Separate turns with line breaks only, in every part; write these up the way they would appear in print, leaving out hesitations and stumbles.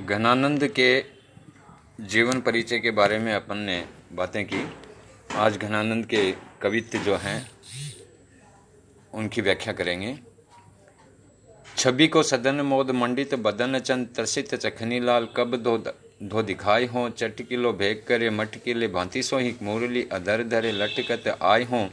घनानंद के जीवन परिचय के बारे में अपन ने बातें की। आज घनानंद के कवित्व जो हैं उनकी व्याख्या करेंगे। छवि को सदन मोद मंडित बदन चंद त्रसित चखनी लाल कब धो दिखाई हों चटकिलो भेग करे मटकिले भांति सो ही मुरली अधर धरे लटकत आय हों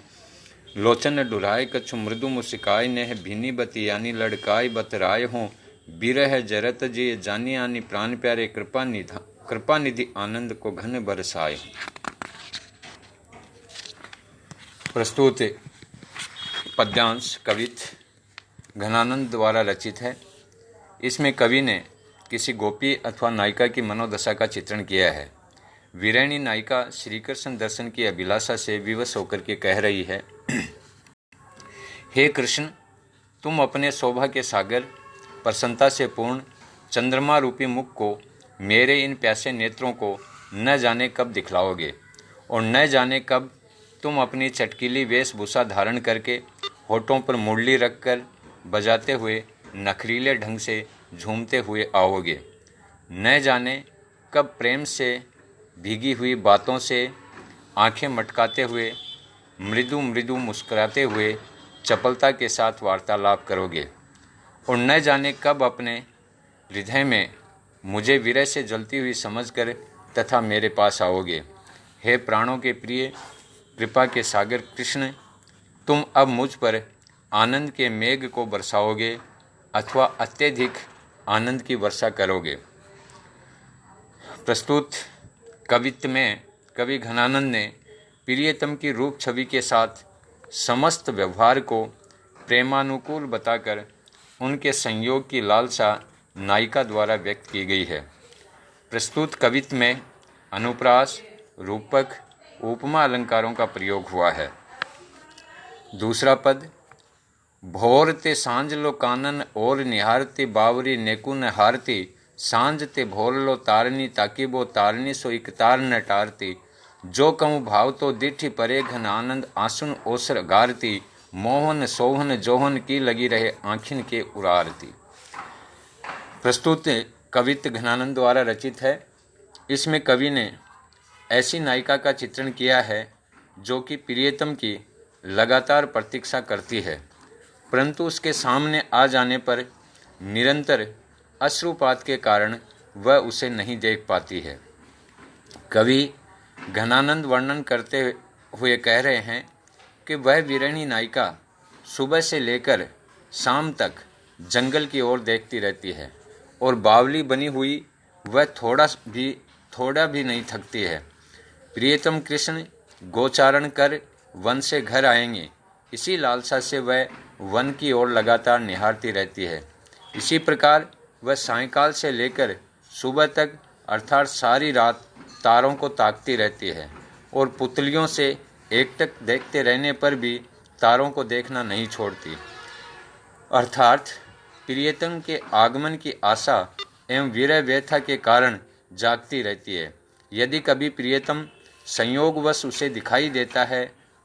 लोचन डुराय कछु मृदु मुसिकाय नेह भीनी बती यानी लड़काई बतराय हों बिरह जरत जी जानी आनी प्राण प्यारे कृपा निधि आनंद को घन बरसाए। प्रस्तुत पद्यांश कवित्व घनानंद द्वारा रचित है। इसमें कवि ने किसी गोपी अथवा नायिका की मनोदशा का चित्रण किया है। वीराणी नायिका श्री कृष्ण दर्शन की अभिलाषा से विवश होकर के कह रही है, हे कृष्ण, तुम अपने शोभा के सागर प्रसन्नता से पूर्ण चंद्रमा रूपी मुख को मेरे इन प्यासे नेत्रों को न जाने कब दिखलाओगे और न जाने कब तुम अपनी चटकीली वेशभूषा धारण करके होठों पर मुरली रखकर बजाते हुए नखरीले ढंग से झूमते हुए आओगे। न जाने कब प्रेम से भीगी हुई बातों से आंखें मटकाते हुए मृदु मृदु मुस्कुराते हुए चपलता के साथ वार्तालाप करोगे और न जाने कब अपने हृदय में मुझे विरह से जलती हुई समझकर तथा मेरे पास आओगे। हे प्राणों के प्रिय, कृपा के सागर कृष्ण, तुम अब मुझ पर आनंद के मेघ को बरसाओगे अथवा अत्यधिक आनंद की वर्षा करोगे। प्रस्तुत कवित्व में कवि घनानंद ने प्रियतम की रूप छवि के साथ समस्त व्यवहार को प्रेमानुकूल बताकर उनके संयोग की लालसा नायिका द्वारा व्यक्त की गई है। प्रस्तुत कवित्व में अनुप्रास, रूपक, उपमा अलंकारों का प्रयोग हुआ है। दूसरा पद, भोर ते सांझ लो कानन और निहारती बावरी नेकुन हारती सांझ ते भोर लो तारनी ताकि वो तारनी सो एक तार न टारती जो कहूँ भाव तो दिठी परे घन आनंद आंसुन ओसर गारती मोहन सोहन जोहन की लगी रहे आँखिन के उरारती। प्रस्तुत कवित्व घनानंद द्वारा रचित है। इसमें कवि ने ऐसी नायिका का चित्रण किया है जो कि प्रियतम की लगातार प्रतीक्षा करती है, परंतु उसके सामने आ जाने पर निरंतर अश्रुपात के कारण वह उसे नहीं देख पाती है। कवि घनानंद वर्णन करते हुए कह रहे हैं कि वह वीराणी नायिका सुबह से लेकर शाम तक जंगल की ओर देखती रहती है और बावली बनी हुई वह थोड़ा भी नहीं थकती है। प्रियतम कृष्ण गोचारण कर वन से घर आएंगे, इसी लालसा से वह वन की ओर लगातार निहारती रहती है। इसी प्रकार वह सायंकाल से लेकर सुबह तक अर्थात सारी रात तारों को ताकती रहती है और पुतलियों से एकटक देखते रहने पर भी तारों को देखना नहीं छोड़ती, अर्थात प्रियतम के आगमन की आशा एवं विरह व्यथा के कारण जागती रहती है। यदि कभी प्रियतम संयोगवश उसे दिखाई देता है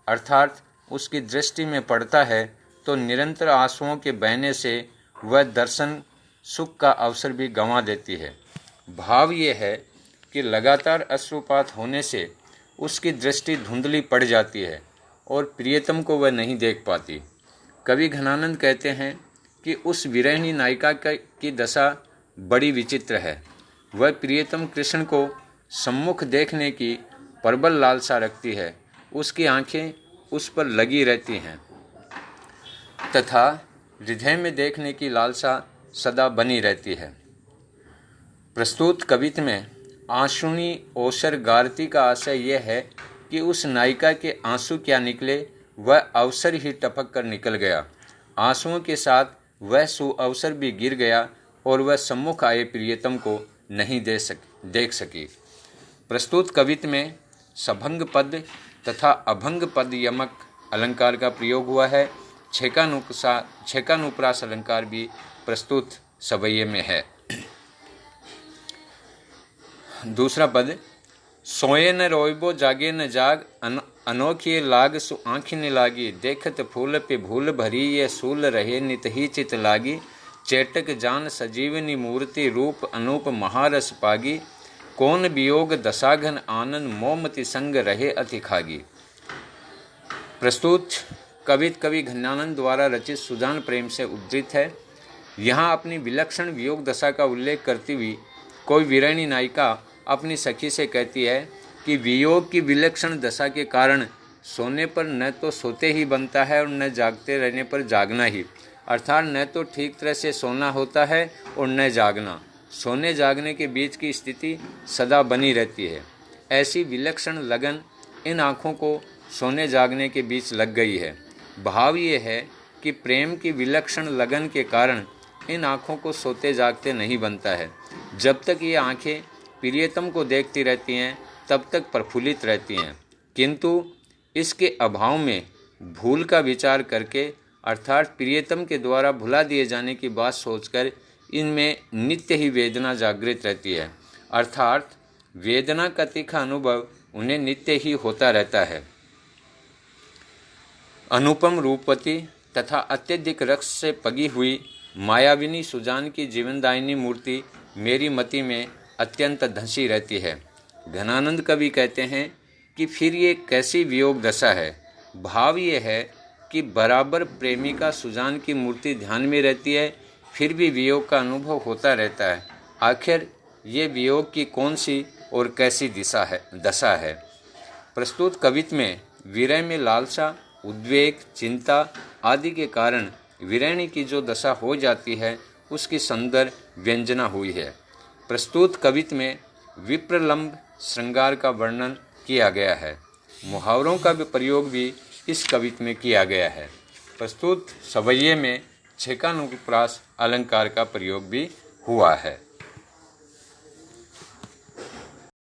अर्थात उसकी दृष्टि में पड़ता है तो निरंतर आंसुओं के बहने से वह दर्शन सुख का अवसर भी गंवा देती है। भाव ये है कि लगातार अश्रुपात होने से उसकी दृष्टि धुंधली पड़ जाती है और प्रियतम को वह नहीं देख पाती। कवि घनानंद कहते हैं कि उस विरहिणी नायिका की दशा बड़ी विचित्र है। वह प्रियतम कृष्ण को सम्मुख देखने की प्रबल लालसा रखती है, उसकी आंखें उस पर लगी रहती हैं तथा हृदय में देखने की लालसा सदा बनी रहती है। प्रस्तुत कवित्व में आंसुनी ओसर गारती का आशय यह है कि उस नायिका के आंसू क्या निकले, वह अवसर ही टपक कर निकल गया। आंसुओं के साथ वह सुअवसर भी गिर गया और वह सम्मुख आए प्रियतम को नहीं देख सकी। प्रस्तुत कवित्व में सभंग पद तथा अभंग पद यमक अलंकार का प्रयोग हुआ है। छेकानुप्रास अलंकार भी प्रस्तुत सवैये में है। दूसरा पद, सोए न रोइबो जागे न जाग अनोखी लाग सु आँखि न लागी देखत फूल पे भूल भरी ये सूल रहे नित ही चित लागी चेटक जान सजीवनी मूर्ति रूप अनूप महारस पागी, कौन वियोग दशाघन आनंद मोमति संग रहे अति खागी। प्रस्तुत कवि घनानंद द्वारा रचित सुजान प्रेम से उद्धृत है। यहाँ अपनी विलक्षण वियोग दशा का उल्लेख करती हुई कोई वीरानी नायिका अपनी सखी से कहती है कि वियोग की विलक्षण दशा के कारण सोने पर न तो सोते ही बनता है और न जागते रहने पर जागना ही, अर्थात न तो ठीक तरह से सोना होता है और न जागना। सोने जागने के बीच की स्थिति सदा बनी रहती है। ऐसी विलक्षण लगन इन आँखों को सोने जागने के बीच लग गई है। भाव ये है कि प्रेम की विलक्षण लगन के कारण इन आँखों को सोते जागते नहीं बनता है। जब तक ये आँखें प्रियतम को देखती रहती हैं तब तक प्रफुल्लित रहती हैं, किंतु इसके अभाव में भूल का विचार करके अर्थात प्रियतम के द्वारा भुला दिए जाने की बात सोचकर इनमें नित्य ही वेदना जागृत रहती है, अर्थात वेदना का तीखा अनुभव उन्हें नित्य ही होता रहता है। अनुपम रूपवती तथा अत्यधिक रस से पगी हुई मायाविनी सुजान की जीवनदायिनी मूर्ति मेरी मति में अत्यंत धंसी रहती है। घनानंद कवि कहते हैं कि फिर ये कैसी वियोग दशा है। भाव ये है कि बराबर प्रेमिका सुजान की मूर्ति ध्यान में रहती है, फिर भी वियोग का अनुभव होता रहता है। आखिर ये वियोग की कौन सी और कैसी दशा है। प्रस्तुत कवित्व में विरह में लालसा, उद्वेग, चिंता आदि के कारण विरहिणी की जो दशा हो जाती है उसकी सुंदर व्यंजना हुई है। प्रस्तुत कवित्व में विप्रलंब श्रृंगार का वर्णन किया गया है। मुहावरों का भी प्रयोग भी इस कवित्व में किया गया है। प्रस्तुत सवैये में छेकानुप्रास अलंकार का प्रयोग भी हुआ है।